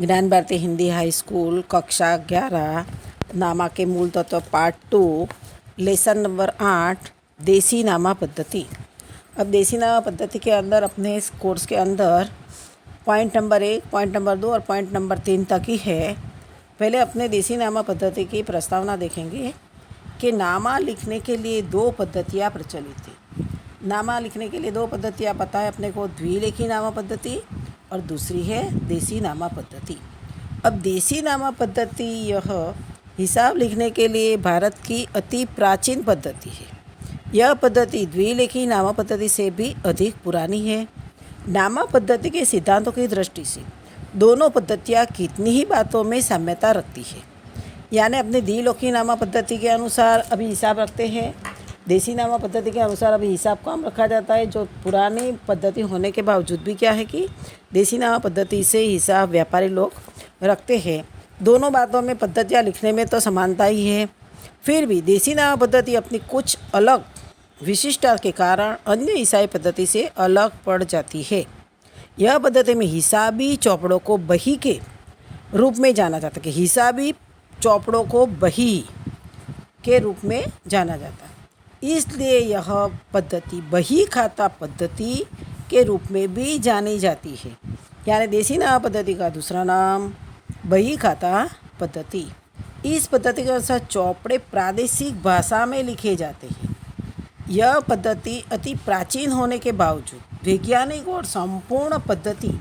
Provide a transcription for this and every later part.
ज्ञान Bharti Hindi high school कक्षा 11 नामा के मूल तत्व पार्ट 2 लेसन नंबर 8 देसी नामा पद्धति। अब देसी नामा पद्धति के अंदर अपने इस कोर्स के अंदर पॉइंट नंबर 1, पॉइंट नंबर 2 और पॉइंट नंबर 3 तक ही है। पहले अपने देसी नामा पद्धति की प्रस्तावना देखेंगे कि नामा लिखने के लिए दो पद्धतियाँ प्रचलित थी। नामा लिखने के लिए दो पद्धतियाँ पता है अपने को, द्विलेखी नामा पद्धति और दूसरी है देसी नामा पद्धति। अब देसी नामा पद्धति यह हिसाब लिखने के लिए भारत की अति प्राचीन पद्धति है। यह पद्धति द्विलेखी नामा पद्धति से भी अधिक पुरानी है। नामा पद्धति के सिद्धांतों की दृष्टि से दोनों पद्धतियाँ कितनी ही बातों में साम्यता रखती है। यानी अपने द्विलेखी नामा पद्धति के अनुसार अभी हिसाब रखते हैं, देसी नामा पद्धति के अनुसार अभी हिसाब कम रखा जाता है। जो पुरानी पद्धति होने के बावजूद भी क्या है कि देसी नामा पद्धति से हिसाब व्यापारी लोग रखते हैं। दोनों बातों में पद्धतियाँ लिखने में तो समानता ही है, फिर भी देसी नामा पद्धति अपनी कुछ अलग विशिष्टता के कारण अन्य हिसाबी पद्धति से अलग पड़ जाती है। यह पद्धति में हिसाबी चौपड़ों को बही के रूप में जाना जाता है कि हिसाबी चौपड़ों को बही के रूप में जाना जाता है, इसलिए यह पद्धति बही खाता पद्धति के रूप में भी जानी जाती है। यानी देसी नामा पद्धति का दूसरा नाम बही खाता पद्धति। इस पद्धति के अनुसार चौपड़े प्रादेशिक भाषा में लिखे जाते हैं। यह पद्धति अति प्राचीन होने के बावजूद वैज्ञानिक और संपूर्ण पद्धति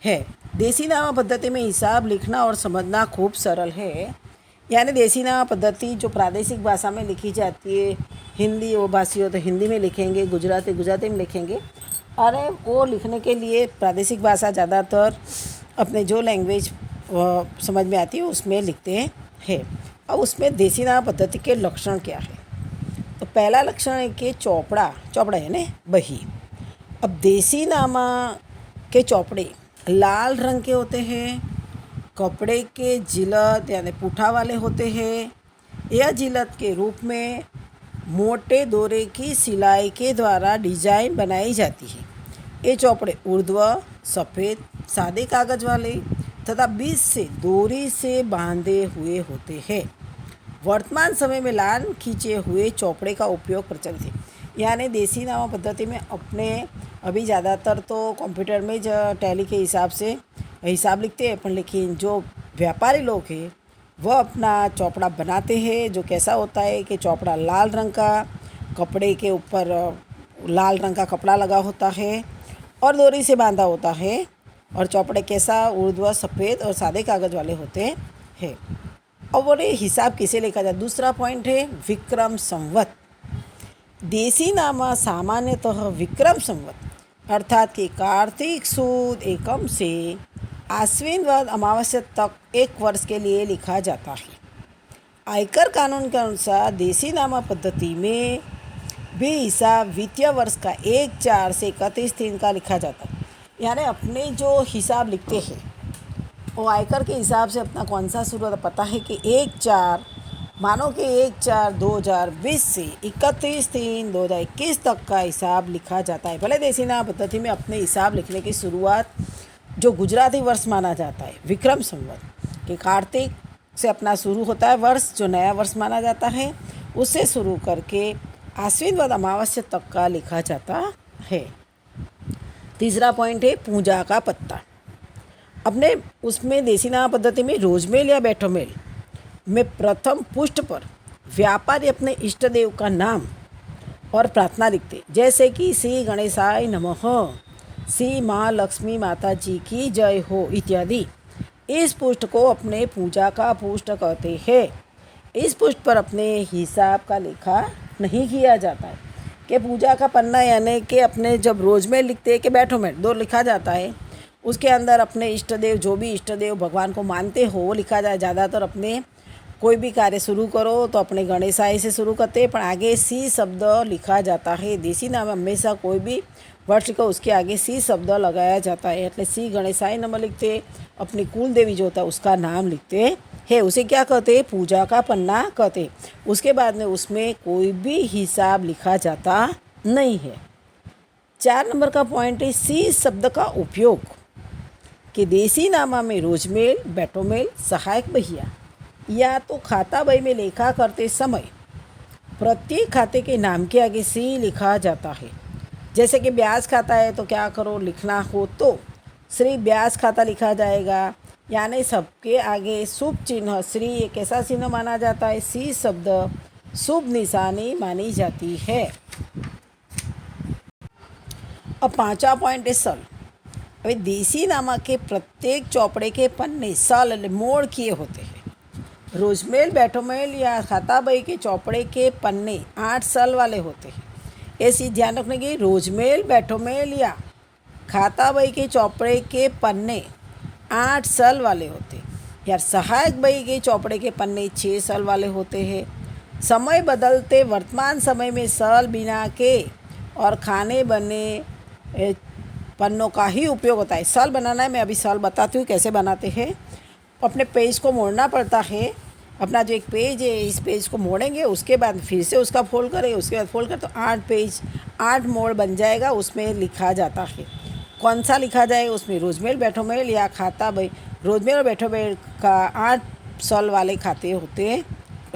है। देसी नामा पद्धति में हिसाब लिखना और समझना खूब सरल है। यानी देसी नामा पद्धति जो प्रादेशिक भाषा में लिखी जाती है, हिंदी वो भाषी हो तो हिंदी में लिखेंगे, गुजराती में लिखेंगे। अरे वो लिखने के लिए प्रादेशिक भाषा ज़्यादातर अपने जो लैंग्वेज समझ में आती है उसमें लिखते हैं। अब उसमें देसी नामा पद्धति के लक्षण क्या है? तो पहला लक्षण है कि चौपड़ा है ना बही। अब देसी नामा के चौपड़े लाल रंग के होते हैं, कपड़े के जिलद यानी पुठा वाले होते हैं। यह जिलद के रूप में मोटे दोरे की सिलाई के द्वारा डिजाइन बनाई जाती है। ये चौपड़े ऊर्ध्व सफ़ेद सादे कागज वाले तथा बीच से डोरी से बांधे हुए होते हैं। वर्तमान समय में लाल खींचे हुए चौपड़े का उपयोग प्रचलित है। यानी देसी नामा पद्धति में अपने अभी ज़्यादातर तो कंप्यूटर में टैली के हिसाब से हिसाब लिखते हैं, लेकिन जो व्यापारी लोग हैं वह अपना चौपड़ा बनाते हैं, जो कैसा होता है कि चौपड़ा लाल रंग का, कपड़े के ऊपर लाल रंग का कपड़ा लगा होता है और डोरी से बांधा होता है, और चौपड़े कैसा ऊर्ध्व सफ़ेद और सादे कागज़ वाले होते हैं। और बोले हिसाब किसे लिखा जाए? दूसरा पॉइंट है विक्रम संवत। देसी नामा सामान्यतः विक्रम संवत अर्थात कि कार्तिक सुद एकम से आश्विन वद अमावस्या तक एक वर्ष के लिए लिखा जाता है। आयकर कानून के अनुसार देसी नामा पद्धति में भी हिसाब वित्तीय वर्ष का 1/4 से 31 का लिखा जाता है। यानी अपने जो हिसाब लिखते हैं वो आयकर के हिसाब से अपना कौन सा शुरू होता पता है कि 1/4 मानो कि 1/4/2020 से 31/3/2021 तक का हिसाब लिखा जाता है। भले देसी नामा पद्धति में अपने हिसाब लिखने की शुरुआत जो गुजराती वर्ष माना जाता है विक्रम संवत कि कार्तिक से अपना शुरू होता है वर्ष, जो नया वर्ष माना जाता है उससे शुरू करके आश्विन वद अमावस्या तक का लिखा जाता है। तीसरा पॉइंट है पूजा का पत्ता। अपने उसमें देसी नामा पद्धति में रोजमेल या बैठोमेल में प्रथम पुष्ट पर व्यापारी अपने इष्ट देव का नाम और प्रार्थना लिखते, जैसे कि श्री गणेशाय नमः, श्री माँ लक्ष्मी माता जी की जय हो इत्यादि। इस पुष्ट को अपने पूजा का पुष्ट कहते हैं। इस पुष्ट पर अपने हिसाब का लेखा नहीं किया जाता है कि पूजा का पन्ना यानी कि अपने जब रोज में लिखते हैं कि बैठो में दो लिखा जाता है, उसके अंदर अपने इष्ट देव जो भी इष्ट देव भगवान को मानते हो वो लिखा जाए। ज़्यादातर अपने कोई भी कार्य शुरू करो तो अपने गणेशाय से शुरू करते हैं, पर आगे सी शब्द लिखा जाता है। देसी नाम हमेशा कोई भी वर्ड लिखो उसके आगे सी शब्द लगाया जाता है। એટલે श्री गणेशाय नमः लिखते, अपनी कुल देवी जो होता है उसका नाम लिखते हैं, उसे क्या कहते हैं? पूजा का पन्ना कहते। उसके बाद में उसमें कोई भी हिसाब लिखा जाता नहीं है। 4 नंबर का पॉइंट है सी शब्द का उपयोग। कि देसी नामा में रोजमेल बैठोमेल सहायक बहिया या तो खाता बही में लेखा करते समय प्रत्येक खाते के नाम के आगे सी लिखा जाता है। जैसे कि ब्याज खाता है तो क्या करो, लिखना हो तो श्री ब्याज खाता लिखा जाएगा, यानी सबके आगे शुभ चिन्ह श्री एक ऐसा चिन्ह माना जाता है, सी शब्द शुभ निशानी मानी जाती है। अब पांचवा पॉइंट है सल। अभी देसी नामा के प्रत्येक चौपड़े के पन्ने सल मोड़ किए होते हैं। रोजमेल बैठोमेल या खाता बही के चौपड़े के पन्ने 8 सल वाले होते हैं। ऐसी ध्यान रखने की, रोजमेल बैठोमेल या खाता बही के चौपड़े के पन्ने 8 सल वाले होते हैं। यार सहायक बही के चौपड़े के पन्ने 6 सल वाले होते हैं। समय बदलते वर्तमान समय में सल बिना के और खाने बने पन्नों का ही उपयोग होता है। सल बनाना है, मैं अभी सल बताती हूँ कैसे बनाते हैं। अपने पेज को मोड़ना पड़ता है। अपना जो एक पेज है, इस पेज को मोड़ेंगे, उसके बाद फिर से उसका फोल्ड करें, उसके बाद फोल्ड करें तो 8 पेज 8 मोड़ बन जाएगा। उसमें लिखा जाता है। कौन सा लिखा जाएगा उसमें, रोजमेल बैठोमेल या खाता बही। रोजमेल और बैठोमेल का 8 सल वाले खाते होते हैं,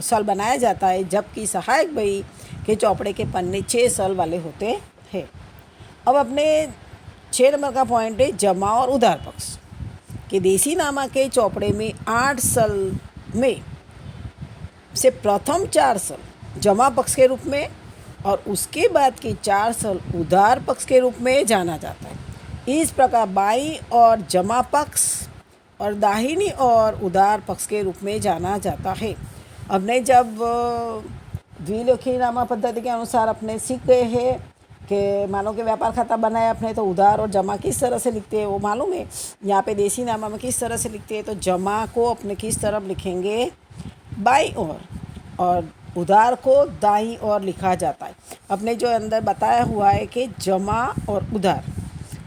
सल बनाया जाता है, जबकि सहायक बही के चौपड़े के पन्ने 6 सल वाले होते हैं। अब अपने 6 नंबर का पॉइंट है जमा और उधार पक्ष। कि देसी नामा के चौपड़े में 8 सल में से प्रथम 4 सल जमा पक्ष के रूप में और उसके बाद के 4 सल उधार पक्ष के रूप में जाना जाता है। इस प्रकार बाई और जमा पक्ष और दाहिनी और उधार पक्ष के रूप में जाना जाता है। हमने जब द्विलेखी नामा पद्धति के अनुसार अपने सीख गए हैं कि मानो कि व्यापार खाता बनाया अपने तो उधार और जमा किस तरह से लिखते हैं वो मालूम है। यहाँ पे देसी नामा में किस तरह से लिखते हैं, तो जमा को अपने किस तरफ लिखेंगे, बाई ओर, और उधार को दाईं ओर लिखा जाता है। अपने जो अंदर बताया हुआ है कि जमा और उधार,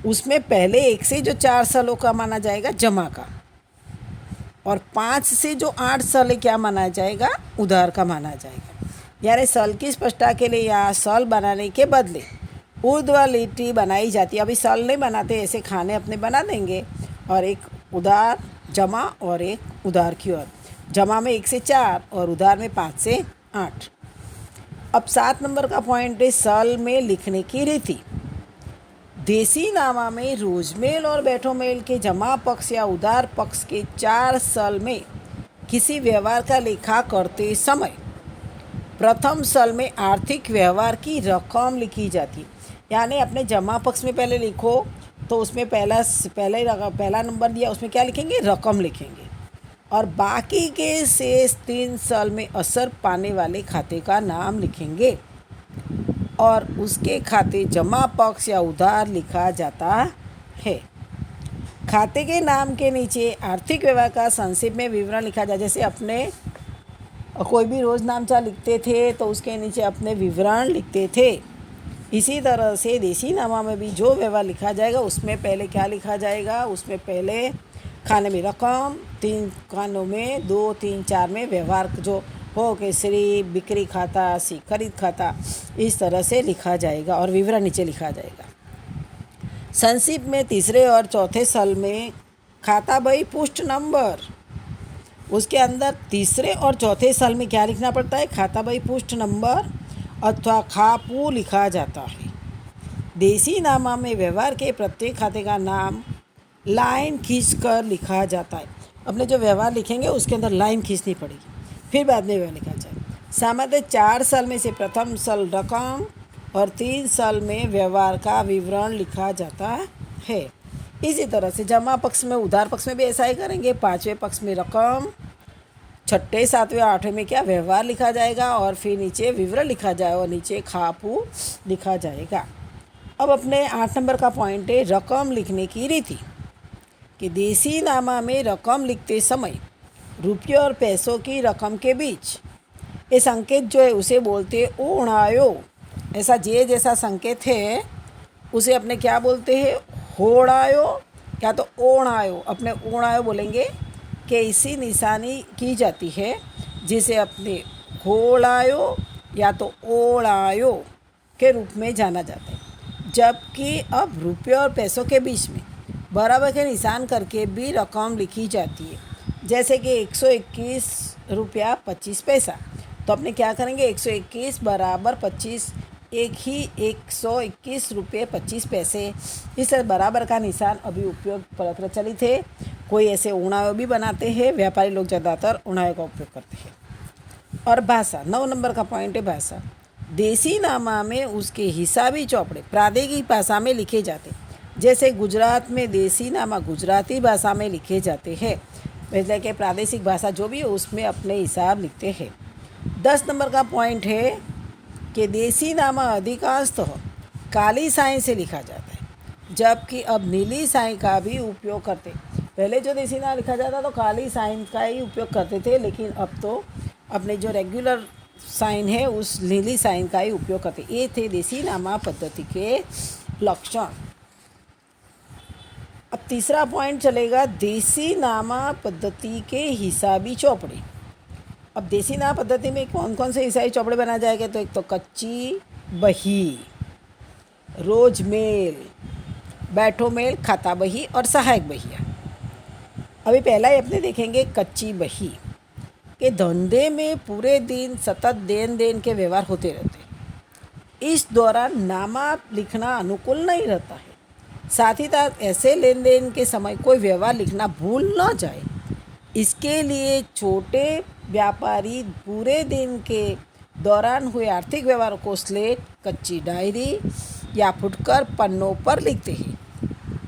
उसमें पहले 1 से जो 4 सालों का माना जाएगा जमा का, और 5 से जो 8 साल क्या माना जाएगा, उधार का माना जाएगा। यानी सल की स्पष्टता के लिए यहाँ सल बनाने के बदले ऊर्ध्व लिटी बनाई जाती है। अभी सल नहीं बनाते, ऐसे खाने अपने बना देंगे, और एक उधार जमा और एक उधार की ओर। जमा में 1 से 4 और उधार में 5 से 8। अब 7 नंबर का पॉइंट है सल में लिखने की रीति। देसी नामा में रोजमेल और बैठोमेल के जमा पक्ष या उधार पक्ष के 4 सल में किसी व्यवहार का लेखा करते समय प्रथम सल में आर्थिक व्यवहार की रकम लिखी जाती। यानी अपने जमा पक्ष में पहले लिखो तो उसमें पहला नंबर दिया, उसमें क्या लिखेंगे, रकम लिखेंगे, और बाकी के शेष 3 साल में असर पाने वाले खाते का नाम लिखेंगे और उसके खाते जमा पक्ष या उधार लिखा जाता है। खाते के नाम के नीचे आर्थिक व्यवहार का संक्षेप में विवरण लिखा जाए। जैसे अपने कोई भी रोज नामचा लिखते थे तो उसके नीचे अपने विवरण लिखते थे, इसी तरह से देसी नामा में भी जो व्यवहार लिखा जाएगा उसमें पहले क्या लिखा जाएगा, उसमें पहले खाने में रकम, 3 खानों में 2, 3, 4 में व्यवहार जो हो के श्री बिक्री खाता, सी खरीद खाता, इस तरह से लिखा जाएगा और विवरण नीचे लिखा जाएगा। संक्षिप्त में तीसरे और चौथे साल में खाता बही पुष्ट नंबर, उसके अंदर तीसरे और चौथे साल में क्या लिखना पड़ता है, खाता बही पुष्ट नंबर अथवा खापू लिखा जाता है। देसी नामा में व्यवहार के प्रत्येक खाते का नाम लाइन खींचकर लिखा जाता है। अपने जो व्यवहार लिखेंगे उसके अंदर लाइन खींचनी पड़ेगी, फिर बाद में व्यवहार लिखा जाए। सामान्य 4 साल में से प्रथम साल रकम और 3 साल में व्यवहार का विवरण लिखा जाता है। इसी तरह से जमा पक्ष में, उधार पक्ष में भी ऐसा ही करेंगे। 5वें पक्ष में रकम, 6ठे, 7वें, 8वें में क्या व्यवहार लिखा जाएगा और फिर नीचे विवरण लिखा जाएगा और नीचे खापू लिखा जाएगा। अब अपने 8 नंबर का पॉइंट है रकम लिखने की रीति। कि देसी नामा में रकम लिखते समय रुपये और पैसों की रकम के बीच ये संकेत जो है उसे बोलते हैं ओणायो। ऐसा जे जैसा संकेत है उसे अपने क्या बोलते हैं, होड़ायो या तो ओणायो। अपने ओणायो बोलेंगे कि इसी निशानी की जाती है जिसे अपने होड़ायो या तो ओणायो के रूप में जाना जाता है। जबकि अब रुपये और पैसों के बीच में बराबर के निशान करके भी रकम लिखी जाती है। जैसे कि 121 रुपया 25 पैसा, तो अपने क्या करेंगे, 121 बराबर 25, एक ही 121 रुपये 25 पैसे। इस बराबर का निशान अभी उपयोग प्रचलित है। कोई ऐसे उणाव भी बनाते हैं, व्यापारी लोग ज़्यादातर उणाव का उपयोग करते हैं। और भाषा, 9 नंबर का पॉइंट है भाषा। देसी नामा में उसके हिसाबी चौपड़े प्रादेशिक भाषा में लिखे जाते, जैसे गुजरात में देसी नामा गुजराती भाषा में लिखे जाते हैं। मतलब कि प्रादेशिक भाषा जो भी है उसमें अपने हिसाब लिखते हैं। 10 नंबर का पॉइंट है कि देसी नामा अधिकांशतः काली स्याही से लिखा जाता है, जबकि अब नीली स्याही का भी उपयोग करते। पहले जो देसी नामा लिखा जाता तो काली स्याही का ही उपयोग करते थे, लेकिन अब तो अपने जो रेगुलर साइन है उस नीली साइन का ही उपयोग करते। ये थे देसी नामा पद्धति के लक्षण। अब तीसरा पॉइंट चलेगा देसी नामा पद्धति के हिसाबी चौपड़े। अब देसी नामा पद्धति में कौन कौन से हिसाबी चौपड़े बनाए जाएंगे, तो एक तो कच्ची बही, रोजमेल, बैठो मेल, खाता बही और सहायक बहिया। अभी पहला ही अपने देखेंगे कच्ची बही के धंधे में पूरे दिन सतत देन के व्यवहार होते रहते। इस दौरान नामा लिखना अनुकूल नहीं रहता है। साथ ही साथ ऐसे लेन देन के समय कोई व्यवहार लिखना भूल न जाए, इसके लिए छोटे व्यापारी पूरे दिन के दौरान हुए आर्थिक व्यवहार को स्लेट, कच्ची डायरी या फुटकर पन्नों पर लिखते हैं।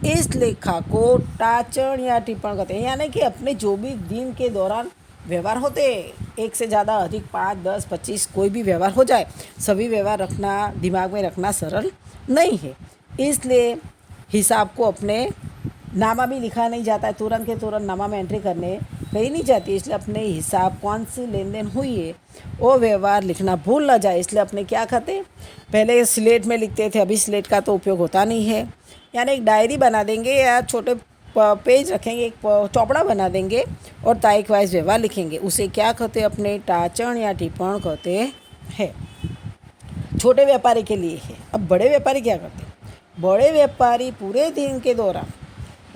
इस लेखा को टाचण या टिप्पण कहते हैं, यानी कि अपने जो भी दिन के दौरान व्यवहार होते, एक से ज़्यादा अधिक 5, 10, 25 कोई भी व्यवहार हो जाए, सभी व्यवहार रखना, दिमाग में रखना सरल नहीं है। इसलिए हिसाब को अपने नामा भी लिखा नहीं जाता है, तुरंत के तुरंत नामा में एंट्री करने कहीं नहीं जाती। इसलिए अपने हिसाब कौन सी लेन देन हुई है वो व्यवहार लिखना भूल ना जाए। इसलिए अपने क्या करते, पहले स्लेट में लिखते थे, अभी स्लेट का तो उपयोग होता नहीं है। यानी एक डायरी बना देंगे या छोटे पेज रखेंगे, एक चौपड़ा बना देंगे और तारीख वाइज व्यवहार लिखेंगे। उसे क्या कहते, अपने टाचण या टिप्पण कहते हैं। छोटे व्यापारी के लिए है। अब बड़े व्यापारी क्या करते, बड़े व्यापारी पूरे दिन के दौरान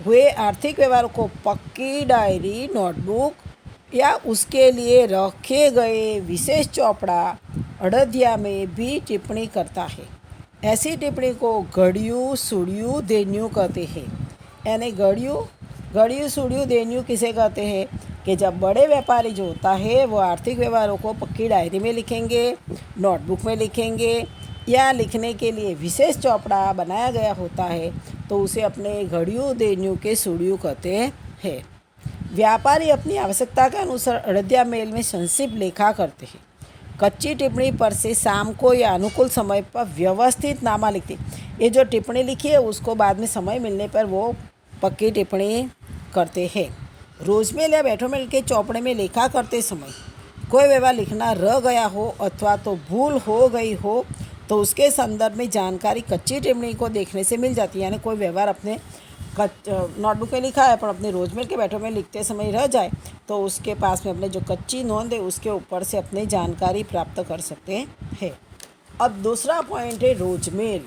हुए आर्थिक व्यवहार को पक्की डायरी, नोटबुक या उसके लिए रखे गए विशेष चौपड़ा अड़दिया में भी टिप्पणी करता है। ऐसी टिप्पणी को घड़ियों, सुड़ियों, देनियों कहते हैं। यानी घड़ियों, सुड़ियों, देनियों किसे कहते हैं कि जब बड़े व्यापारी जो होता है वो आर्थिक व्यवहारों को पक्की डायरी में लिखेंगे, नोटबुक में लिखेंगे या लिखने के लिए विशेष चौपड़ा बनाया गया होता है, तो उसे अपने घड़ियों, देनियों के सुड़ियों कहते हैं। व्यापारी अपनी आवश्यकता के अनुसार अड़दिया मेल में संक्षिप्त लेखा करते हैं। कच्ची टिप्पणी पर से शाम को या अनुकूल समय पर व्यवस्थित नामा लिखते। ये जो टिप्पणी लिखी है उसको बाद में समय मिलने पर वो पक्की टिप्पणी करते हैं। रोजमेल या बैठोमेल के चौपड़े में लेखा करते समय कोई व्यवहार लिखना रह गया हो अथवा तो भूल हो गई हो तो उसके संदर्भ में जानकारी कच्ची टिप्पणी को देखने से मिल जाती है। यानी कोई व्यवहार अपने नोटबुक में लिखा है पर अपने रोजमेल के बैठो में लिखते समय रह जाए तो उसके पास में अपने जो कच्ची नोंद है उसके ऊपर से अपनी जानकारी प्राप्त कर सकते हैं। अब दूसरा पॉइंट है रोजमेल।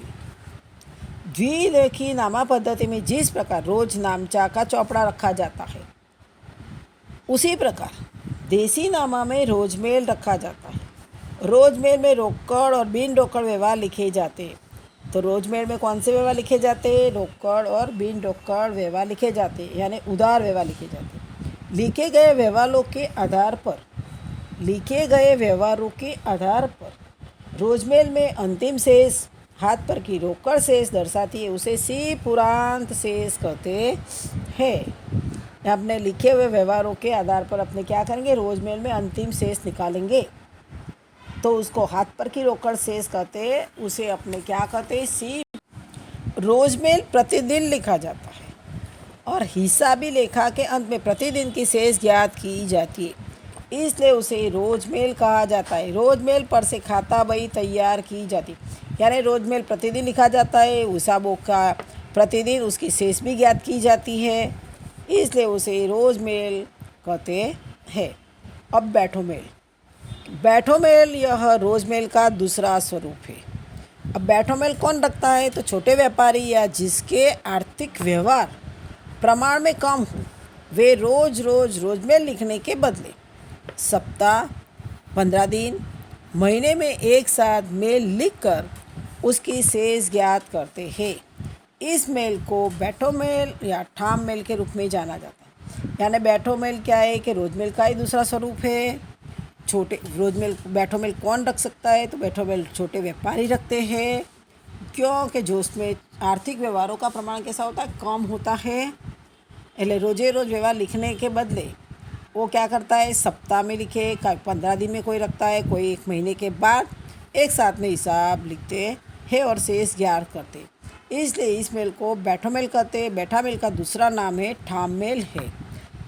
द्विरेखी नामा पद्धति में जिस प्रकार रोज नामचा का चौपड़ा रखा जाता है उसी प्रकार देसी नामा में रोजमेल रखा जाता है। रोजमेल में रोकड़ और बिन रोकड़ व्यवहार लिखे जाते हैं। तो रोजमेल में कौन से व्यवहार लिखे जाते हैं, रोकड़ और बिन रोकड़ व्यवहार लिखे जाते हैं, यानी उधार व्यवहार लिखे जाते हैं। लिखे गए व्यवहारों के आधार पर रोजमेल में अंतिम शेष हाथ पर की रोकड़ शेष दर्शाती है, उसे सी पुरांत शेष कहते हैं। अपने लिखे हुए व्यवहारों के आधार पर अपने क्या करेंगे, रोजमेल में अंतिम शेष निकालेंगे तो उसको हाथ पर की रोकड़ शेष कहते हैं, उसे अपने क्या कहते हैं, सी। रोजमेल प्रतिदिन लिखा जाता है और हिसाबी लेखा के अंत में प्रतिदिन की शेष ज्ञात की जाती है, इसलिए उसे रोजमेल कहा जाता है। रोजमेल पर से खाता बही तैयार की जाती है, यानी रोजमेल प्रतिदिन लिखा जाता है, हिसाबों का प्रतिदिन उसकी शेष भी ज्ञात की जाती है, इसलिए उसे रोजमेल कहते हैं। अब बैठोमेल यह रोजमेल का दूसरा स्वरूप है। अब बैठोमेल कौन रखता है, तो छोटे व्यापारी या जिसके आर्थिक व्यवहार प्रमाण में कम हो, वे रोजमेल लिखने के बदले सप्ताह, 15 दिन, महीने में एक साथ मेल लिखकर उसकी शेष ज्ञात करते हैं। इस मेल को बैठो मेल या ठाम मेल के रूप में जाना जाता है। यानी बैठो मेल क्या है कि रोजमेल का ही दूसरा स्वरूप है। छोटे रोजमेल बैठो मेल कौन रख सकता है? तो बैठो मेल छोटे व्यापारी रखते हैं, क्योंकि जो उसमें आर्थिक व्यवहारों का प्रमाण कैसा होता है? कम होता है। એટલે रोजे रोज व्यवहार लिखने के बदले वो क्या करता है? सप्ताह में लिखे, 15 दिन में कोई रखता है, कोई 1 महीने के बाद एक साथ में हिसाब लिखते हैं और शेष ज्ञात करते। इसलिए इस मेल को बैठो मेल कहते हैं। बैठा मेल का दूसरा नाम है ठाम मेल है।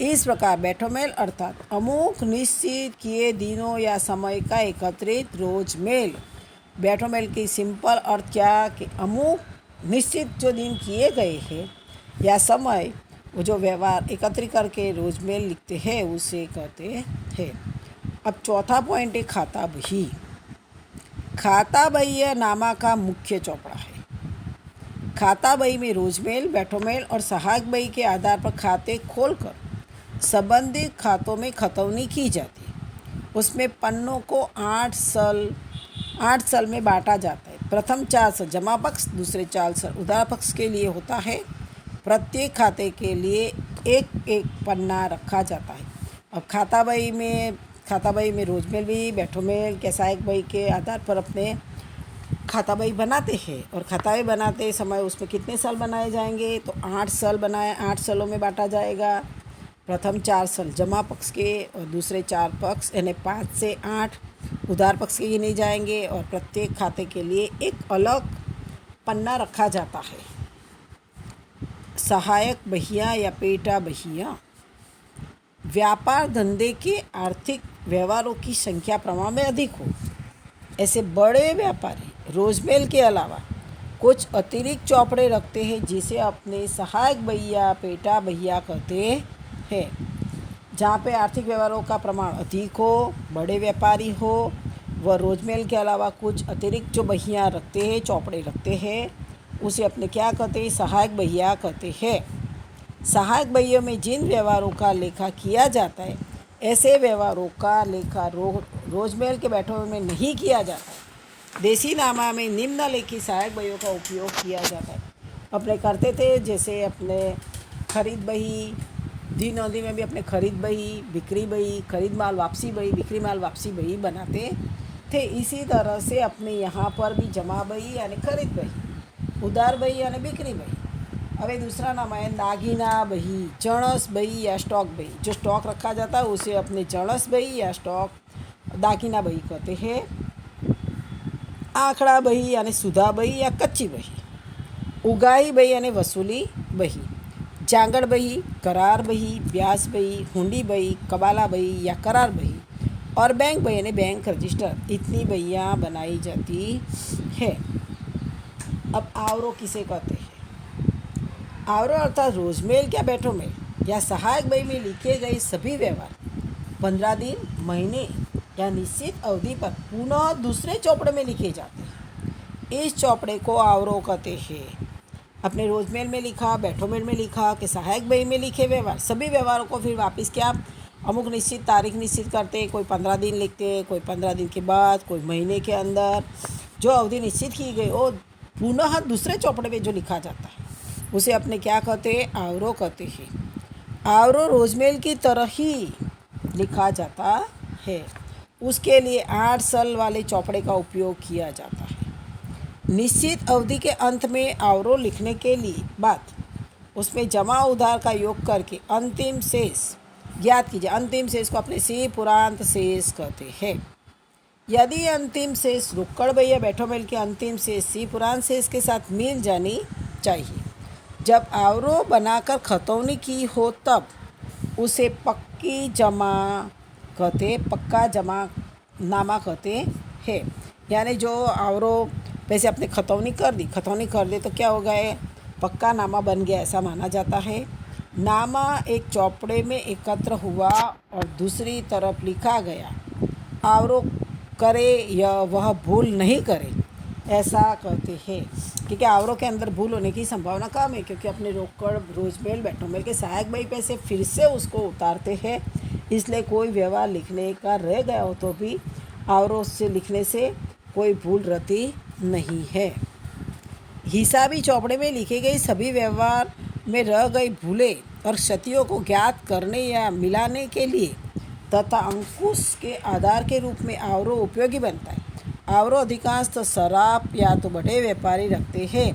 इस प्रकार बैठो मेल अर्थात अमुक निश्चित किए दिनों या समय का एकत्रित रोज मेल। बैठो मेल की सिंपल अर्थ क्या कि अमुक निश्चित जो दिन किए गए हैं या समय, वो जो व्यवहार एकत्रित करके रोज मेल लिखते हैं उसे कहते हैं। अब चौथा पॉइंट है खाता बही। खाता बही यह नामा का मुख्य चौपड़ा है। खाता बही में रोजमेल, बैठो मेल और सहायक बही के आधार पर खाते खोलकर संबंधित खातों में खतौनी की जाती है। उसमें पन्नों को 8 साल में बांटा जाता है। प्रथम 4 साल जमा पक्ष, दूसरे 4 साल उधार पक्ष के लिए होता है। प्रत्येक खाते के लिए एक एक पन्ना रखा जाता है। अब खाता बही में रोजमेल भी, बैठो मेल के सहायक बही के आधार पर अपने खाता बही बनाते हैं। और खाता बही बनाते समय उसमें कितने साल बनाए जाएंगे? तो 8 साल बनाए, 8 सालों में बांटा जाएगा। प्रथम 4 साल जमा पक्ष के और दूसरे 4 पक्ष यानी 5 से 8 उधार पक्ष के गिने जाएंगे। और प्रत्येक खाते के लिए एक अलग पन्ना रखा जाता है। सहायक बहियाँ या पेटा बहियाँ व्यापार धंधे के आर्थिक व्यवहारों की संख्या प्रमाण में अधिक हो, ऐसे बड़े व्यापारी रोजमेल के अलावा कुछ अतिरिक्त चौपड़े रखते हैं, जिसे अपने सहायक बहिया पेटा बहिया कहते हैं। जहाँ पे आर्थिक व्यवहारों का प्रमाण अधिक हो, बड़े व्यापारी हो, वह रोजमेल के अलावा कुछ अतिरिक्त जो बहिया रखते हैं, चौपड़े रखते हैं, उसे अपने क्या कहते हैं? सहायक बहिया कहते हैं। सहायक बहियों में जिन व्यवहारों का लेखा किया जाता है, ऐसे व्यवहारों का लेखा रोजमेल के बैठो में नहीं किया जाता। देसी नामा में निम्नलिखित सहायक बहियों का उपयोग किया जाता है। अपने करते थे, जैसे अपने खरीद बही, दिन अवधि में भी अपने खरीद बही, बिक्री बही, खरीद माल वापसी बही, बिक्री माल वापसी बही बनाते थे। इसी तरह से अपने यहाँ पर भी जमा बही यानी खरीद बही, उधार बही यानी बिक्री बही। હવે दूसरा नाम है दागीना बही, जणस बही या स्टॉक बही। जो स्टॉक रखा जाता है उसे अपने जणस बही या स्टॉक दागीना बही कहते हैं। आंकड़ा बही यानी सुधा बही या कच्ची बही, उगाही बही यानी वसूली बही, जांगड़ बही, करार बही, ब्याज बही, हुंडी बही, कबाला बही या करार बही और बैंक बही यानी बैंक रजिस्टर। इतनी बहियाँ बनाई जाती है। अब आवरो किसे कहते हैं? आवरो अर्थात रोजमेल क्या बैठो मेल या सहायक बही में लिखे गए सभी व्यवहार 15 दिन, महीने या निश्चित अवधि पर पुनः दूसरे चौपड़े में लिखे जाते हैं। इस चौपड़े को आवरो कहते हैं। अपने रोजमेल में लिखा, बैठो मेल में लिखा कि सहायक बही में लिखे व्यवहार, सभी व्यवहारों को फिर वापस क्या अमुक निश्चित तारीख निश्चित करते। कोई 15 दिन लिखते, कोई 15 दिन के बाद, कोई महीने के अंदर। जो अवधि निश्चित की गई वो पुनः दूसरे चौपड़े में जो लिखा जाता है उसे अपने क्या कहते हैं? आवरो कहते हैं। आवरो रोजमेल की तरह ही लिखा जाता है। उसके लिए 8 साल वाले चौपड़े का उपयोग किया जाता है। निश्चित अवधि के अंत में आवरो लिखने के लिए बाद उसमें जमा उधार का योग करके अंतिम शेष ज्ञात कीजिए। अंतिम शेष को अपने सी पुरांत शेष कहते हैं। यदि अंतिम शेष रोकड़ बही या बैठो मेल के अंतिम शेष सी पुरांत शेष के साथ मिल जानी चाहिए। जब आवरो बनाकर खतौनी की हो तब उसे पक्की जमा कहते, पक्का जमा नामा कहते हैं। यानी जो आवरो वैसे अपने खतौनी कर दे तो क्या हो गए? पक्का नामा बन गया, ऐसा माना जाता है। नामा एक चौपड़े में एकत्र हुआ और दूसरी तरफ लिखा गया। आवरो करे या वह भूल नहीं करे, ऐसा करते हैं, क्योंकि आवरों के अंदर भूल होने की संभावना कम है, क्योंकि अपने रोकड़ रोजमेल बैठोमेल के सहायक बही पे से फिर से उसको उतारते हैं। इसलिए कोई व्यवहार लिखने का रह गया हो तो भी आवरों से लिखने से कोई भूल रहती नहीं है। हिसाबी चौपड़े में लिखे गए सभी व्यवहार में रह गई भूलें और क्षतियों को ज्ञात करने या मिलाने के लिए तथा अंकुश के आधार के रूप में आवरों उपयोगी बनता है। आवरों अधिकांश तो सराफ या तो बड़े व्यापारी रखते हैं,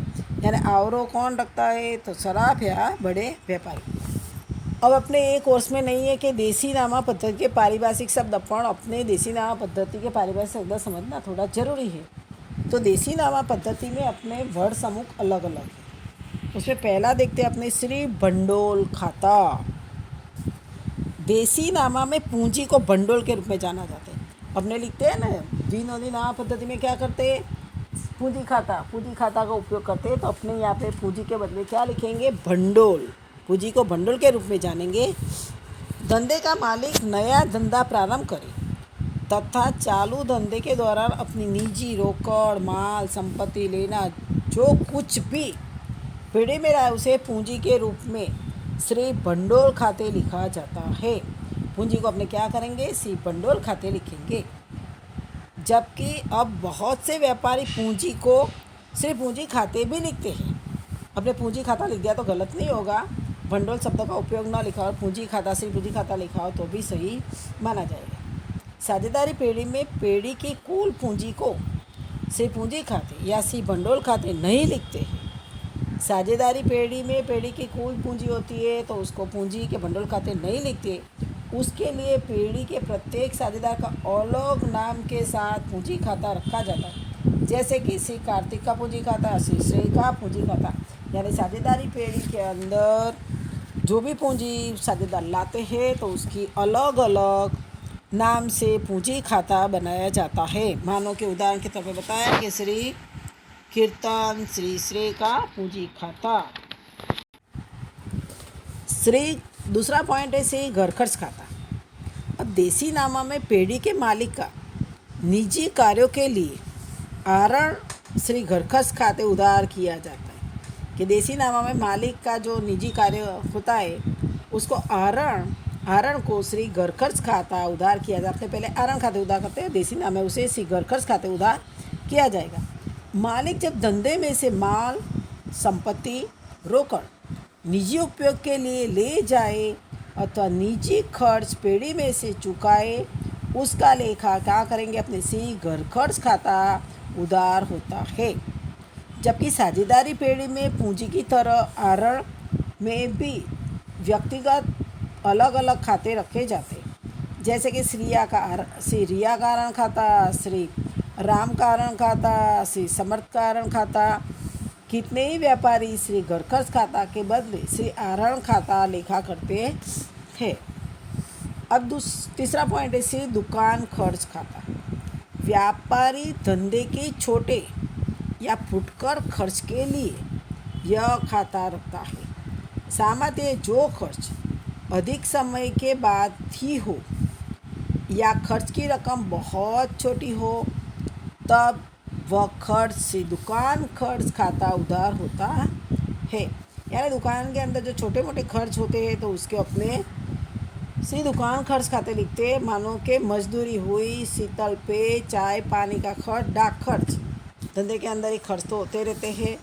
यानी आवरों कौन रखता है, तो सराफ या बड़े व्यापारी। अब अपने एक कोर्स में नहीं है कि देसी नामा पद्धति के पारिभाषिक शब्द, पण अपने देसी नामा पद्धति के पारिभाषिक शब्द समझना थोड़ा जरूरी है। तो देसी नामा पद्धति में अपने वर्ड समूह अलग अलग है। उसमें पहला देखते हैं अपने श्री भंडोल खाता। देसी नामा में पूंजी को भंडोल के रूप में जाना जाता है। अपने लिखते हैं ना, द्विनोदी नामा पद्धति में क्या करते हैं, पूंजी खाता का उपयोग करते हैं। तो अपने यहाँ पे पूंजी के बदले क्या लिखेंगे, भंडोल। पूंजी को भंडोल के रूप में जानेंगे। धंधे का मालिक नया धंधा प्रारंभ करे तथा चालू धंधे के दौरान अपनी निजी रोकड़ माल संपत्ति लेना जो कुछ भी पीढ़ी में रहा उसे पूंजी के रूप में श्री भंडोल खाते लिखा जाता है। पूंजी को अपने क्या करेंगे, श्री भंडोल खाते लिखेंगे। जबकि अब बहुत से व्यापारी पूंजी को श्री पूंजी खाते भी लिखते हैं। अपने पूंजी खाता लिख दिया तो गलत नहीं होगा, भंडोल शब्द का उपयोग ना लिखा और पूंजी खाता श्री पूंजी खाता लिखा हो तो भी सही माना जाएगा। साझेदारी पेढ़ी में पेढ़ी की कुल पूंजी को श्री पूंजी खाते या श्री भंडोल खाते नहीं लिखते हैं। साझेदारी पेढ़ी में पेढ़ी की कुल पूंजी होती है तो उसको पूंजी के भंडोल खाते नहीं लिखते। उसके लिए पेढ़ी के प्रत्येक साझेदार का अलग नाम के साथ पूंजी खाता रखा जाता है, जैसे कि श्री कार्तिक का पूंजी खाता, श्री श्रेय का पूंजी खाता। यानी साझेदारी पेढ़ी के अंदर जो भी पूंजी साझेदार लाते हैं तो उसकी अलग अलग नाम से पूंजी खाता बनाया जाता है। मानो के उदाहरण के तौर पर बताया कि श्री कीर्तन श्री श्रेय का पूंजी खाता। श्री दूसरा पॉइंट है श्री घर खर्च खाता। अब देसी नामा में पेढ़ी के मालिक का निजी कार्यों के लिए आरण श्री घर खर्च खाते उधार किया जाता है। कि देसी नामा में मालिक का जो निजी कार्य होता है उसको आरण को श्री घर खर्च खाता उधार किया जाता है। पहले आरण खाते उधार करते हैं, देसी नाम में उसे श्री घर खर्च खाते उधार किया जाएगा। मालिक जब धंधे में से माल संपत्ति रोकड़ निजी उपयोग के लिए ले जाए अथवा निजी खर्च पेढ़ी में से चुकाए उसका लेखा क्या करेंगे, अपने श्री घर खर्च खाता उधार होता है। जबकि साझेदारी पेढ़ी में पूंजी की तरह आरण में भी व्यक्तिगत अलग अलग खाते रखे जाते हैं, जैसे कि श्री रिया का आरण खाता, श्री राम का आरण खाता, श्री समर्थ का आरण खाता। कितने ही व्यापारी श्री घर खर्च खाता के बदले श्री आरण खाता लेखा करते हैं। अब तीसरा पॉइंट है श्री दुकान खर्च खाता। व्यापारी धंधे के छोटे या फुटकर खर्च के लिए यह खाता रखता है। सामान्य जो खर्च अधिक समय के बाद ही हो या खर्च की रकम बहुत छोटी हो तब वह खर्च से दुकान खर्च खाता उधार होता है। यानी दुकान के अंदर जो छोटे मोटे खर्च होते हैं तो उसके अपने से दुकान खर्च खाते लिखते हैं। मानो कि मजदूरी हुई, शीतल पे, चाय पानी का खर्च, डाक खर्च। धंधे के अंदर ही खर्च तो होते रहते हैं।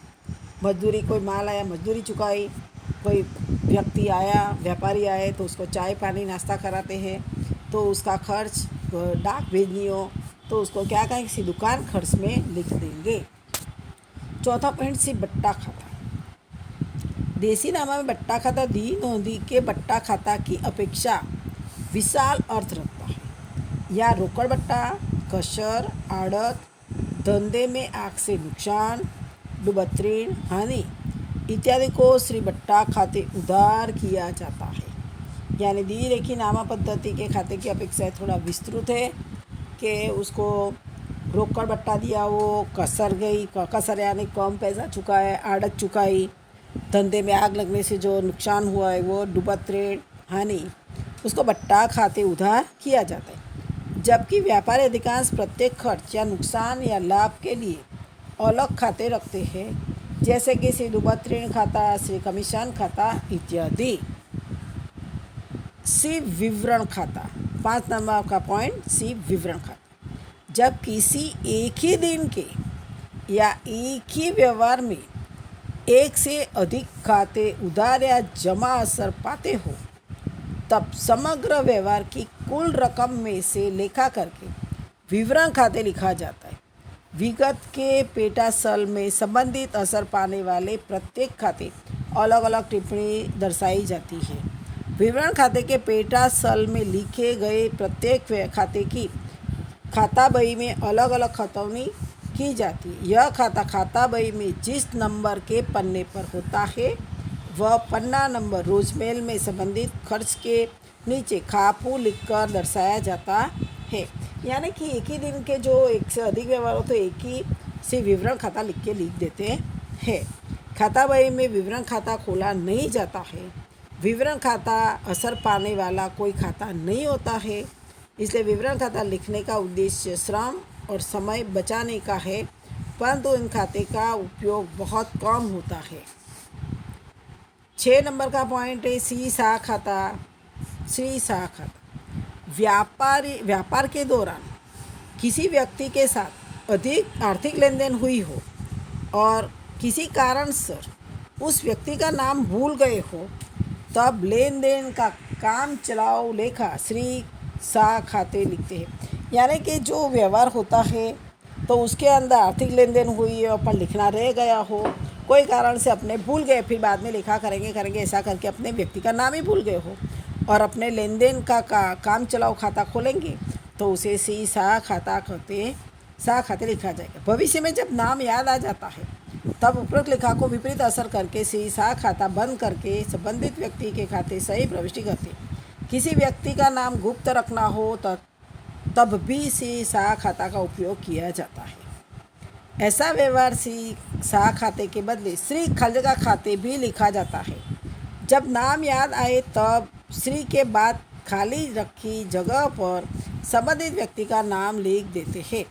मजदूरी, कोई माल आया मजदूरी चुकाई, कोई व्यक्ति आया व्यापारी आए तो उसको चाय पानी नाश्ता कराते हैं तो उसका खर्च, डाक भेजनी हो तो उसको क्या कहेंगे, किसी दुकान खर्च में लिख देंगे। चौथा पॉइंट सी बट्टा खाता। देसी नामा में बट्टा खाता द्विनोदी के बट्टा खाता की अपेक्षा विशाल अर्थ रखता है। या रोकड़ बट्टा, कसर, आड़त, धंधे में आग से नुकसान, डूबत ऋण, हानि इत्यादि को श्री बट्टा खाते उधार किया जाता है। यानी दी रेखी नामा पद्धति के खाते की अपेक्षा थोड़ा विस्तृत है कि उसको रोकड़ बट्टा दिया, वो कसर गई, कसर यानी कम पैसा चुकाए, आड़त चुकाई, धंधे में आग लगने से जो नुकसान हुआ है वो डूबत ऋण, हानि, उसको बट्टा खाते उधार किया जाता है। जबकि व्यापारी अधिकांश प्रत्येक खर्च या नुकसान या लाभ के लिए अलग खाते रखते हैं, जैसे कि श्री दुबत ऋण खाता, श्री कमीशन खाता इत्यादि। सी विवरण खाता, 5 नंबर का पॉइंट, सी विवरण खाता। जब किसी एक ही दिन के या एक ही व्यवहार में एक से अधिक खाते उधार या जमा असर पाते हो, तब समग्र व्यवहार की कुल रकम में से लेखा करके विवरण खाते लिखा जाता है। विगत के पेटा सल में संबंधित असर पाने वाले प्रत्येक खाते अलग अलग टिप्पणी दर्शाई जाती है। विवरण खाते के पेटा सल में लिखे गए प्रत्येक खाते की खाता बही में अलग अलग खतौनी की जाती है। यह खाता बही में जिस नंबर के पन्ने पर होता है वह पन्ना नंबर रोजमेल में संबंधित खर्च के नीचे खापू लिखकर दर्शाया जाता है। यानी कि एक ही दिन के जो एक से अधिक व्यवहार हो तो एक ही से विवरण खाता लिख देते हैं। खाता बही में विवरण खाता खोला नहीं जाता है। विवरण खाता असर पाने वाला कोई खाता नहीं होता है, इसलिए विवरण खाता लिखने का उद्देश्य श्रम और समय बचाने का है, परंतु इन खाते का उपयोग बहुत कम होता है। 6 नंबर का पॉइंट है सी सा खाता, श्री सा खाता। व्यापार के दौरान किसी व्यक्ति के साथ अधिक आर्थिक लेन देन हुई हो और किसी कारण से उस व्यक्ति का नाम भूल गए हो, तब लेन देन का काम चलाओ लेखा श्री सा खाते लिखते हैं। यानी कि जो व्यवहार होता है तो उसके अंदर आर्थिक लेन देन हुई है और पर लिखना रह गया हो, कोई कारण से अपने भूल गए, फिर बाद में लिखा करेंगे ऐसा करके अपने व्यक्ति का नाम ही भूल गए हो और अपने लेन देन का काम चलाओ खाता खोलेंगे तो उसे सी सा खाते लिखा जाएगा। भविष्य में जब नाम याद आ जाता है तब उपरोक्त लेखा को विपरीत असर करके सी सा खाता बंद करके संबंधित व्यक्ति के खाते सही प्रविष्टि करते। किसी व्यक्ति का नाम गुप्त रखना हो तो तब भी सी सा खाता का उपयोग किया जाता है। ऐसा व्यवहार सी सा खाते के बदले श्री खलगा खाते भी लिखा जाता है। जब नाम याद आए तब श्री के बाद खाली रखी जगह पर संबंधित व्यक्ति का नाम लिख देते हैं।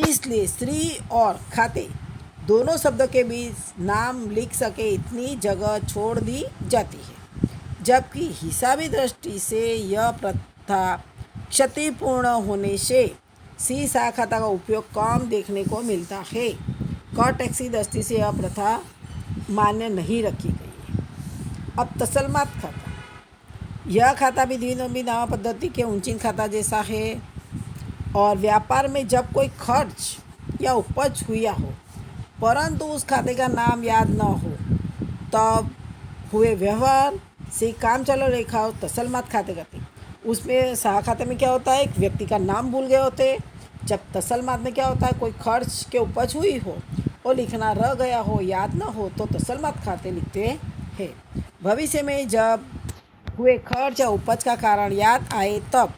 इसलिए श्री और खाते दोनों शब्दों के बीच नाम लिख सके इतनी जगह छोड़ दी जाती है, जबकि हिसाबी दृष्टि से यह प्रथा क्षतिपूर्ण होने से सी सा खाता का उपयोग कम देखने को मिलता है। कर टैक्सी दृष्टि से यह प्रथा मान्य नहीं रखी गई है। अब तसलमात खाता, यह खाता भी द्विनोमी नामा पद्धति के उंचिन खाता जैसा है और व्यापार में जब कोई खर्च या उपज हुआ हो परंतु उस खाते का नाम याद न हो तब हुए व्यवहार से काम चलो रेखा हो तसलमात खाते करते। उसमें सा खाते में क्या होता है, एक व्यक्ति का नाम भूल गए होते। जब तसलमात में क्या होता है, कोई खर्च के उपज हुई हो और लिखना रह गया हो, याद न हो तो तसलमात खाते लिखते हैं। भविष्य में जब हुए खर्च या उपज का कारण याद आए तब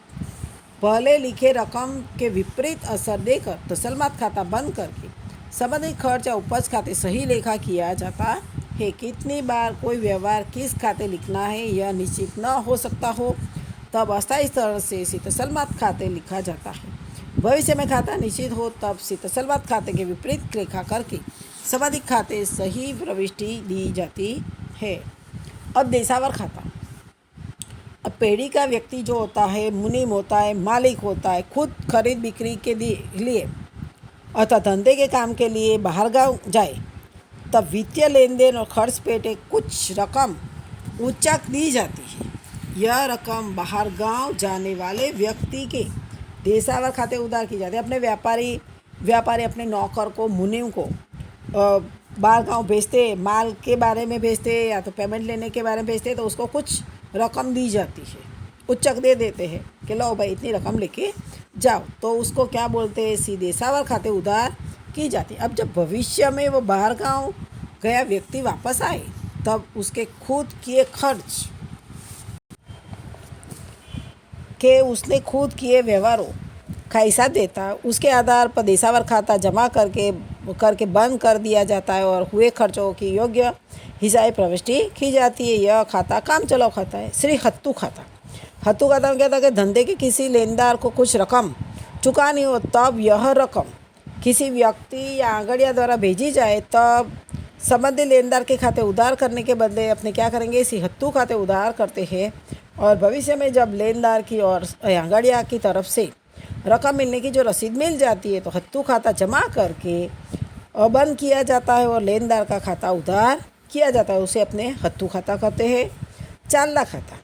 पहले लिखे रकम के विपरीत असर देकर तसलमात खाता बंद करके संबंधित खर्च या उपज खाते सही लेखा किया जाता है। कितनी बार कोई व्यवहार किस खाते लिखना है यह निश्चित न हो सकता हो तब अस्थायी स्तर से तसलमात खाते लिखा जाता है। भविष्य में खाता निश्चित हो तब तसलमात खाते के विपरीत लेखा करके संबंधित खाते सही प्रविष्टि दी जाती है। अब देशावर खाता। अब पेढ़ी का व्यक्ति जो होता है मुनीम होता है, मालिक होता है, खुद खरीद बिक्री के लिए अतः धंधे के काम के लिए बाहर गाँव जाए तब वित्तीय लेन देन और खर्च पेटे कुछ रकम उच्चक दी जाती है। यह रकम बाहर गांव जाने वाले व्यक्ति के देशावर खाते उधार की जाती है। अपने व्यापारी अपने नौकर को मुनीम को बाहर गांव भेजते, माल के बारे में भेजते या तो पेमेंट लेने के बारे में भेजते तो उसको कुछ रकम दी जाती है, उच्चक दे देते हैं कि लो भाई इतनी रकम लेके जाओ, तो उसको क्या बोलते हैं, सीधे देशावर खाते उधार की जाती है। अब जब भविष्य में वो बाहर गांव गया व्यक्ति वापस आए तब उसके खुद किए खर्च के उसने खुद किए व्यवहारों का हिसाब देता है, उसके आधार पर देशावर खाता जमा करके बंद कर दिया जाता है और हुए खर्चों की योग्य हिसाबी प्रविष्टि की जाती है। यह खाता काम चलाओ खाता है। श्री हत्तू खाता में क्या था कि धंधे के किसी लेनदार को कुछ रकम चुकानी हो तब यह रकम किसी व्यक्ति या आंगड़िया द्वारा भेजी जाए तब संबंधित लेनदार के खाते उधार करने के बदले अपने क्या करेंगे, इसी हत्तू खाते उधार करते हैं। और भविष्य में जब लेनदार की और आंगड़िया की तरफ से रकम मिलने की जो रसीद मिल जाती है तो हत्तू खाता जमा करके बंद किया जाता है और लेनदार का खाता उधार किया जाता है। उसे अपने हत्तू खाता कहते हैं। चांदा खाता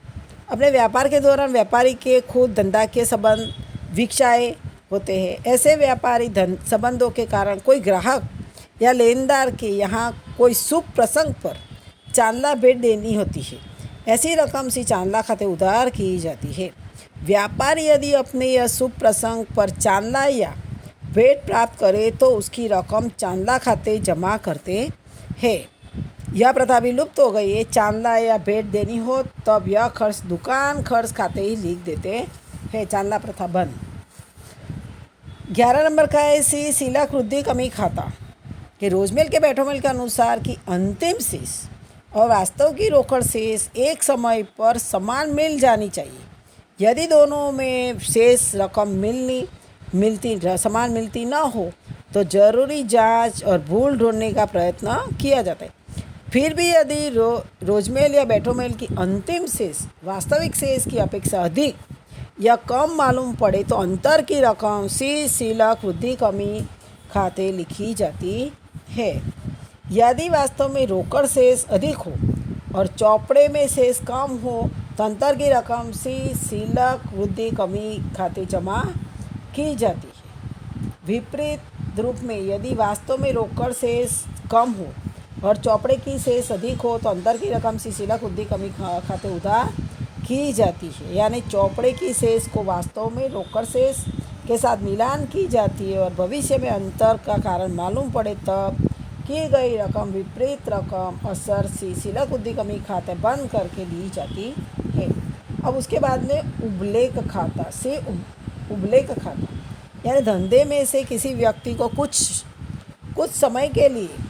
अपने व्यापार के दौरान व्यापारी के खुद धंधा के संबंध विकसाए होते हैं। ऐसे व्यापारी संबंधों के कारण कोई ग्राहक या लेनदार के यहाँ कोई शुभ प्रसंग पर चांदा भेंट देनी होती है। ऐसी रकम से चांदा खाते उधार की जाती है। व्यापारी यदि अपने यह शुभ प्रसंग पर चांदा या भेंट प्राप्त करे तो उसकी रकम चांदा खाते जमा करते हैं। यह प्रथा भी लुप्त हो गई है। चांदा या भेंट देनी हो तब यह खर्च दुकान खर्च खाते ही लिख देते हैं। चांदा प्रथा बंद। 11 नंबर का है सिलक वृद्धि कमी खाता कि रोजमेल के बैठोमेल के अनुसार की अंतिम शेष और वास्तव की रोकड़ शेष एक समय पर समान मिल जानी चाहिए। यदि दोनों में शेष रकम समान मिलती न हो तो जरूरी जांच और भूल ढूंढने का प्रयत्न किया जाता है। फिर भी यदि रोजमेल या बैठोमेल की अंतिम शेष वास्तविक शेष की अपेक्षा अधिक या कम मालूम पड़े तो अंतर की रकम सिलक वृद्धि कमी खाते लिखी जाती है। यदि वास्तव में रोकड़ शेष अधिक हो और चौपड़े में शेष कम हो तो अंतर की रकम सिलक वृद्धि कमी खाते जमा की जाती है। विपरीत रूप में यदि वास्तव में रोकड़ शेष कम हो और चौपड़े की शेष अधिक हो तो अंतर की रकम सिलक वृद्धि कमी खाते उधार की जाती है। यानी चौपड़े की शेष को वास्तव में रोकड़ शेष के साथ मिलान की जाती है और भविष्य में अंतर का कारण मालूम पड़े तब की गई रकम विपरीत रकम असर सिलक वृद्धि कमी खाते बंद करके ली जाती है। अब उसके बाद में उबलेख खाता से उबलेख खाता यानी धंधे में से किसी व्यक्ति को कुछ समय के लिए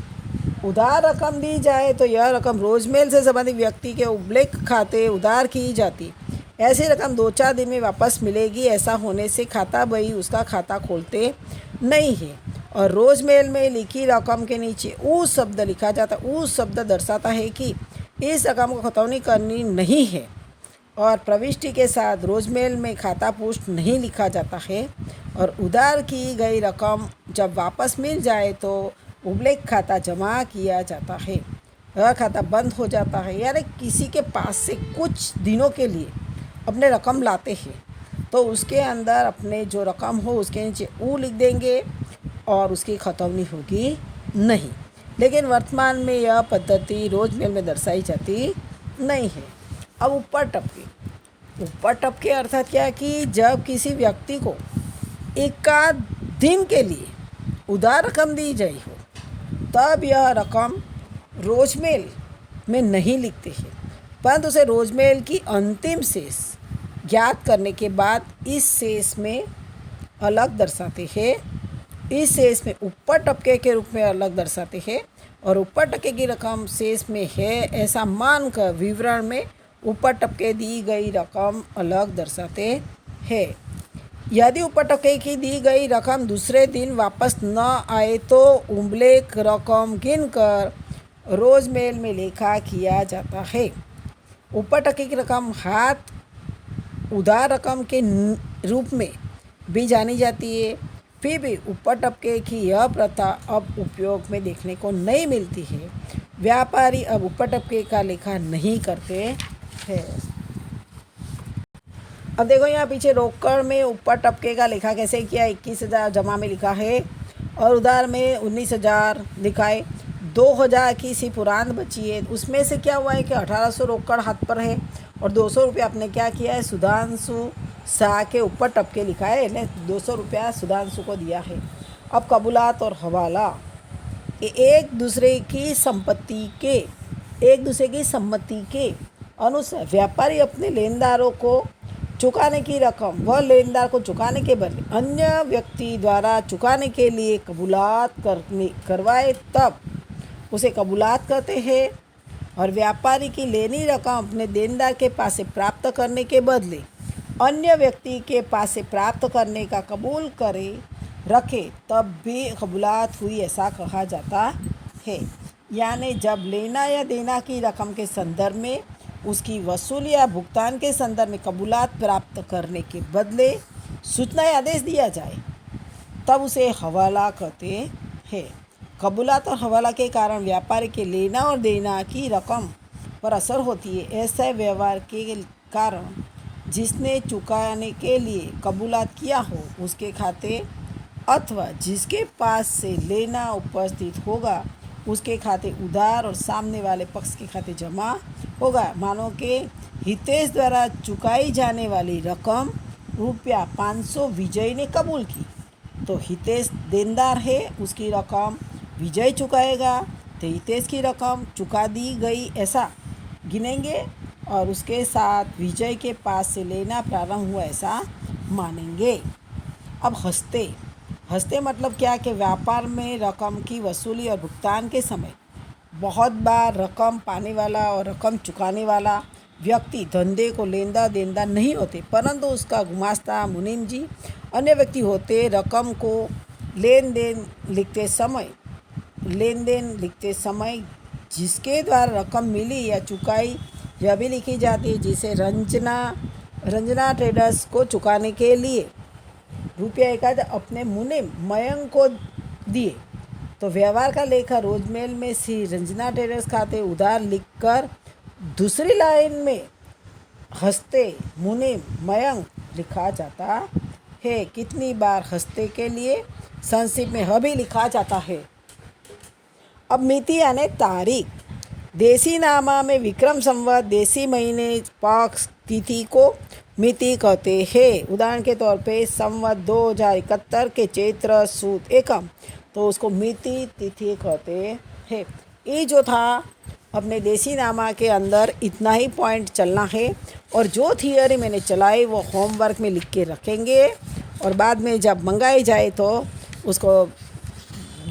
उधार रकम दी जाए तो यह रकम रोजमेल से संबंधित व्यक्ति के उबलेख खाते उधार की जाती। ऐसी रकम 2-4 दिन में वापस मिलेगी। ऐसा होने से खाता बही उसका खाता खोलते नहीं है और रोजमेल में लिखी रकम के नीचे उस शब्द लिखा जाता है। उस शब्द दर्शाता है कि इस रकम को खतौनी करनी नहीं है और प्रविष्टि के साथ रोजमेल में खाता पुष्ट नहीं लिखा जाता है। और उधार की गई रकम जब वापस मिल जाए तो उबलेख खाता जमा किया जाता है। वह खाता बंद हो जाता है। यानी किसी के पास से कुछ दिनों के लिए अपने रकम लाते हैं तो उसके अंदर अपने जो रकम हो उसके नीचे ऊ लिख देंगे और उसकी खतौनी होगी नहीं। लेकिन वर्तमान में यह पद्धति रोजमेल में दर्शाई जाती नहीं है। अब ऊपर टपके अर्थात क्या कि जब किसी व्यक्ति को एकाध दिन के लिए उधार रकम दी जाई हो तब यह रकम रोजमेल में नहीं लिखते हैं परंतु उसे रोजमेल की अंतिम शेष ज्ञात करने के बाद इस शेष में अलग दर्शाते हैं। इस शेष में ऊपर टपके के रूप में अलग दर्शाते हैं और ऊपर टपके की रकम शेष में है ऐसा मानकर विवरण में ऊपर टपके दी गई रकम अलग दर्शाते हैं। यदि ऊपर टपके की दी गई रकम दूसरे दिन वापस न आए तो उबलेख रकम गिनकर रोजमेल में लेखा किया जाता है। ऊपर टपके की रकम हाथ उधार रकम के रूप में भी जानी जाती है। फिर भी ऊपर टपके की यह प्रथा अब उपयोग में देखने को नहीं मिलती है। व्यापारी अब ऊपर टपके का लेखा नहीं करते हैं। अब देखो यहाँ पीछे रोकड़ में ऊपर टपके का लेखा कैसे किया। 21,000 जमा में लिखा है और उधार में 19,000 लिखाए। 2,000 की सी पुरान बची है। उसमें से क्या हुआ है कि 1800 रोकड़ हाथ पर है और 200 रुपया आपने क्या किया है सुधांशु शाह के ऊपर टपके लिखा है। ने 200 रुपया सुधांशु को दिया है। अब कबूलात और हवाला एक दूसरे की सम्मति के अनुसार व्यापारी अपने लेनदारों को चुकाने की रकम वह लेनदार को चुकाने के बदले अन्य व्यक्ति द्वारा चुकाने के लिए कबूलात करवाए तब उसे कबूलात कहते हैं। और व्यापारी की लेनी रकम अपने देनदार के पास से प्राप्त करने के बदले अन्य व्यक्ति के पास से प्राप्त करने का कबूल करे रखे तब भी कबूलात हुई ऐसा कहा जाता है। यानी जब लेना या देना की रकम के संदर्भ में उसकी वसूली या भुगतान के संदर्भ में कबूलात प्राप्त करने के बदले सूचना या आदेश दिया जाए तब उसे हवाला कहते हैं। कबूलात और हवाला के कारण व्यापारी के लेना और देना की रकम पर असर होती है। ऐसे व्यवहार के कारण जिसने चुकाने के लिए कबूलात किया हो उसके खाते अथवा जिसके पास से लेना उपस्थित होगा उसके खाते उधार और सामने वाले पक्ष के खाते जमा होगा। मानो कि हितेश द्वारा चुकाई जाने वाली रकम रुपया 500 विजय ने कबूल की तो हितेश देनदार है, उसकी रकम विजय चुकाएगा तो हितेश की रकम चुका दी गई ऐसा गिनेंगे और उसके साथ विजय के पास से लेना प्रारंभ हुआ ऐसा मानेंगे। अब हंसते मतलब क्या कि व्यापार में रकम की वसूली और भुगतान के समय बहुत बार रकम पाने वाला और रकम चुकाने वाला व्यक्ति धंधे को लेनदार देनदार नहीं होते, परंतु उसका गुमास्ता मुनीम जी अन्य व्यक्ति होते। रकम को लेन देन लिखते समय जिसके द्वारा रकम मिली या चुकाई यह भी लिखी जाती है, जिसे रंजना ट्रेडर्स को चुकाने के लिए रुपया 1000 अपने मुनीम मयंक को दिए तो व्यवहार का लेखा रोजमेल में श्री रंजना ट्रेडर्स खाते उधार लिखकर दूसरी लाइन में हंसते मुनीम मयंक लिखा जाता है। कितनी बार हंसते के लिए संक्षिप्त में भी लिखा जाता है। अब मिति यानी तारीख। देसी नामा में विक्रम संवत देसी महीने पक्ष तिथि को मिति कहते हैं। उदाहरण के तौर पे संवत 2071 के चैत्र सुद एकम तो उसको मिति तिथि कहते हैं। ये जो था अपने देसी नामा के अंदर इतना ही पॉइंट चलना है और जो थियरी मैंने चलाई वो होमवर्क में लिख के रखेंगे और बाद में जब मंगाई जाए तो उसको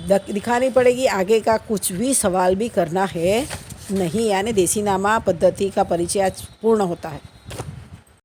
दिखानी पड़ेगी। आगे का कुछ भी सवाल भी करना है नहीं, यानी देसी नामा पद्धति का परिचय आज पूर्ण होता है।